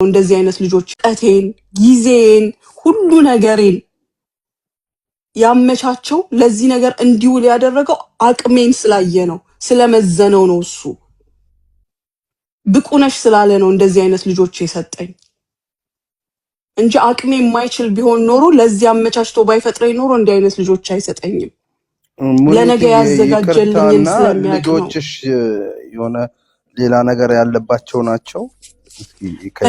እንደዚህ አይነት ልጆች ቀቴን ጊዜን ሁሉ ነገሬን ያመቻቸው ለዚህ ነገር እንዲውል ያደረገው አቅሜን ስላየ ነው፣ ስለመዘነው ነው። እሱ ብቁነሽ ስላለ ነው እንደዚህ አይነት ልጆች የሰጠኝ እንጂ አቅሜ የማይችል ቢሆን ኖሮ ለዚህ አመቻችቶ ባይፈጥረኝ ኖሮ እንዲህ አይነት ልጆች አይሰጠኝም። ለነገ ያዘጋጀልኝን ስለሚያውቅ ነው። ልጆችሽ የሆነ ሌላ ነገር ያለባቸው ናቸው?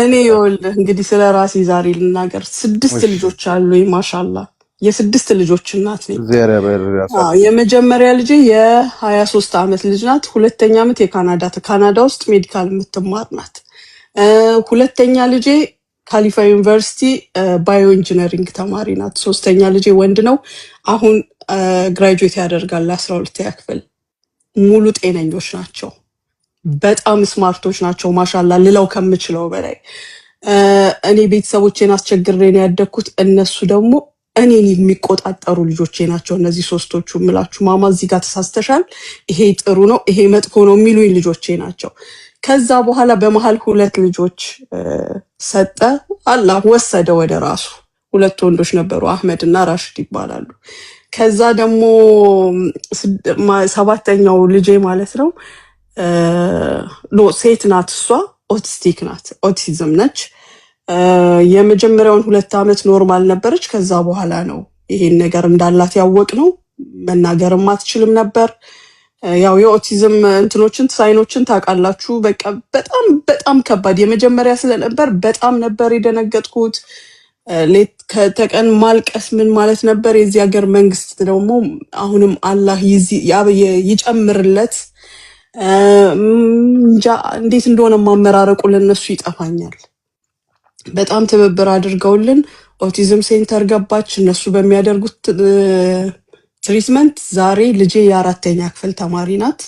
እኔ ይኸውልህ እንግዲህ ስለ ራሴ ዛሬ ልናገር። 6 ልጆች አሉኝ። ማሻአላህ የ6 ልጆች እናት ነኝ። የመጀመሪያ ልጄ የ23 ዓመት ልጅ ናት። ሁለተኛ ዓመት ካናዳ ውስጥ ሜዲካል የምትማር ናት። ሁለተኛ ልጄ ካሊፋ ዩኒቨርሲቲ ባዮ ኢንጂነሪንግ ተማሪ ናት። ሶስተኛ ልጄ ወንድ ነው። አሁን ግራጁዌት ያደርጋል 12ኛ ክፍል። ሙሉ ጤነኞች ናቸው። በጣም ስማርቶች ናቸው። ማሻአላህ ልለው ከምችለው በላይ እኔ ቤተሰቦቼን አስቸግሬን ያደግኩት፣ እነሱ ደግሞ እኔን የሚቆጣጠሩ ልጆቼ ናቸው። እነዚህ ሶስቶቹ ምላችሁ ማማ እዚህ ጋር ተሳስተሻል፣ ይሄ ጥሩ ነው፣ ይሄ መጥፎ ነው የሚሉኝ ልጆቼ ናቸው። ከዛ በኋላ በመሃል 2 ልጆች ሰጠ፣ አላህ ወሰደ ወደ ራሱ። 2 ወንዶች ነበሩ፣ አህመድ እና ራሽድ ይባላሉ። ከዛ ደግሞ 7ኛው ልጄ ማለት ነው ሴት ናት። እሷ ኦቲስቲክ ናት፣ ኦቲዝም ነች። የመጀመሪያውን 2 ዓመት ኖርማል ነበረች። ከዛ በኋላ ነው ይሄን ነገር እንዳላት ያወቅ ነው። መናገርም አትችልም ነበር። ያው የኦቲዝም እንትኖችን ሳይኖችን ታውቃላችሁ። በቃ በጣም በጣም ከባድ የመጀመሪያ ስለነበር በጣም ነበር የደነገጥኩት። ሌት ከተቀን ማልቀስ ምን ማለት ነበር። የዚህ ሀገር መንግስት ደግሞ አሁንም አላህ ይጨምርለት። እንጃ እንዴት እንደሆነ ማመራረቁ ለነሱ ይጠፋኛል። በጣም ትብብር አድርገውልን ኦቲዝም ሴንተር ገባች። እነሱ በሚያደርጉት ትሪትመንት ዛሬ ልጄ የ4ኛ ክፍል ተማሪ ናት።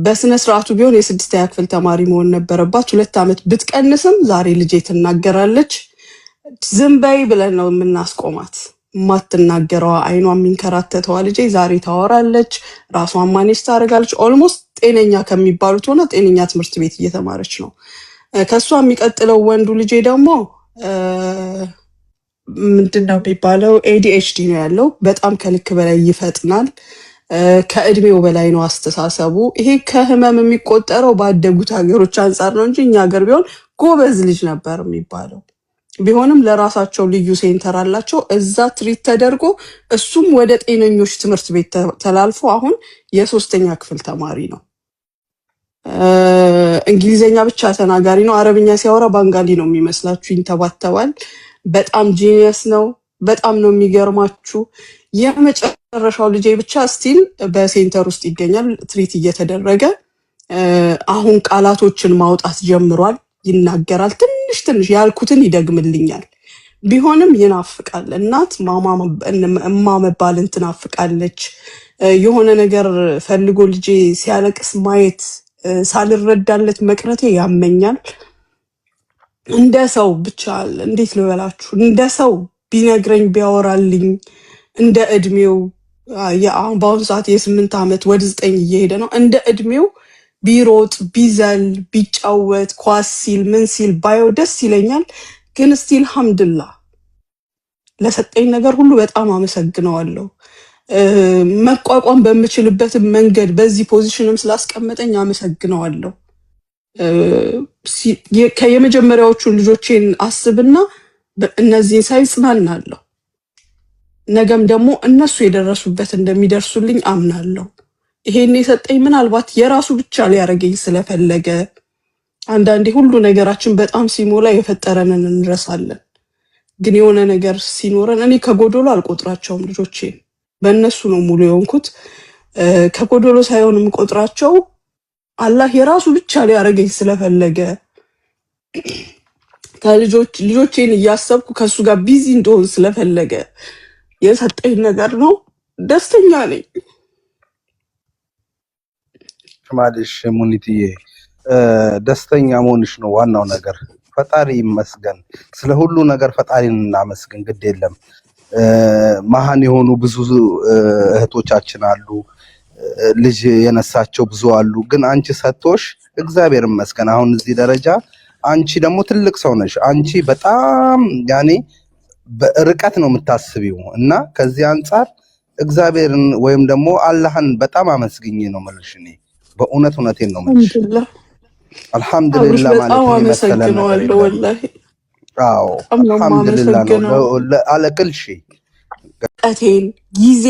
በስነ ስርዓቱ ቢሆን የ6ኛ ክፍል ተማሪ መሆን ነበረባት። 2 ዓመት ብትቀንስም ዛሬ ልጄ ትናገራለች። ዝም በይ ብለን ነው የምናስቆማት። ማትናገረዋ አይኗ የሚንከራተተዋ ልጄ ዛሬ ታወራለች፣ ራሷን ማኔጅ ታደርጋለች። ኦልሞስት ጤነኛ ከሚባሉት ሆነ ጤነኛ ትምህርት ቤት እየተማረች ነው። ከሷ የሚቀጥለው ወንዱ ልጄ ደግሞ ምንድነው የሚባለው ADHD ነው ያለው። በጣም ከልክ በላይ ይፈጥናል። ከእድሜው በላይ ነው አስተሳሰቡ። ይሄ ከህመም የሚቆጠረው ባደጉት ሀገሮች አንጻር ነው እንጂ እኛ ሀገር ቢሆን ጎበዝ ልጅ ነበር የሚባለው። ቢሆንም ለራሳቸው ልዩ ሴንተር አላቸው። እዛ ትሪት ተደርጎ እሱም ወደ ጤነኞች ትምህርት ቤት ተላልፎ አሁን የ3ኛ ክፍል ተማሪ ነው። እንግሊዘኛ ብቻ ተናጋሪ ነው። አረብኛ ሲያወራ ባንጋሊ ነው የሚመስላችሁ፣ ይንተባተባል። በጣም ጂኒየስ ነው። በጣም ነው የሚገርማችሁ። የመጨረሻው ልጄ ብቻ ስቲል በሴንተር ውስጥ ይገኛል ትሪት እየተደረገ። አሁን ቃላቶችን ማውጣት ጀምሯል፣ ይናገራል። ትንሽ ትንሽ ያልኩትን ይደግምልኛል። ቢሆንም ይናፍቃል። እናት እማ መባልን ትናፍቃለች። የሆነ ነገር ፈልጎ ልጄ ሲያለቅስ ማየት ሳልረዳለት መቅረቴ ያመኛል። እንደ ሰው ብቻ እንዴት ልበላችሁ፣ እንደ ሰው ቢነግረኝ ቢያወራልኝ እንደ እድሜው አሁን በአሁኑ ሰዓት የ8 ዓመት ወደ 9 እየሄደ ነው። እንደ እድሜው ቢሮጥ ቢዘል ቢጫወት ኳስ ሲል ምን ሲል ባየው ደስ ይለኛል። ግን ስቲል ሐምድላህ ለሰጠኝ ነገር ሁሉ በጣም አመሰግነዋለሁ። መቋቋም በምችልበት መንገድ በዚህ ፖዚሽንም ስላስቀመጠኝ አመሰግነዋለሁ። ከየመጀመሪያዎቹን ልጆቼን አስብና እነዚህን ሳይ ጽናናለሁ። ነገም ደግሞ እነሱ የደረሱበት እንደሚደርሱልኝ አምናለሁ። ይሄን የሰጠኝ ምናልባት የራሱ ብቻ ሊያረገኝ ስለፈለገ። አንዳንዴ ሁሉ ነገራችን በጣም ሲሞላ የፈጠረንን እንረሳለን። ግን የሆነ ነገር ሲኖረን እኔ ከጎዶሎ አልቆጥራቸውም ልጆቼን፣ በእነሱ ነው ሙሉ የሆንኩት። ከጎዶሎ ሳይሆን የምቆጥራቸው አላህ የራሱ ብቻ ሊያረገኝ ስለፈለገ ልጆቼን እያሰብኩ ከሱ ጋር ቢዚ እንደሆን ስለፈለገ የሰጠኝ ነገር ነው። ደስተኛ ነኝ። ማለሽ ሙኒትዬ ደስተኛ መሆንሽ ነው ዋናው ነገር። ፈጣሪ ይመስገን። ስለ ሁሉ ነገር ፈጣሪን እናመስግን። ግድ የለም መሃን የሆኑ ብዙ እህቶቻችን አሉ፣ ልጅ የነሳቸው ብዙ አሉ። ግን አንቺ ሰጥቶሽ እግዚአብሔር ይመስገን አሁን እዚህ ደረጃ አንቺ ደግሞ ትልቅ ሰው ነሽ። አንቺ በጣም ያኔ በርቀት ነው የምታስቢው እና ከዚህ አንጻር እግዚአብሔርን ወይም ደግሞ አላህን በጣም አመስግኝ ነው የምልሽ። እኔ በእውነት እውነቴን ነው የምልሽ። አልሐምዱሊላህ ማለት ነው የመሰለ ነገር የለም። ወላሂ አዎ አልሐምዱሊላህ ነው አለቅልሽ ቀቴን ጊዜ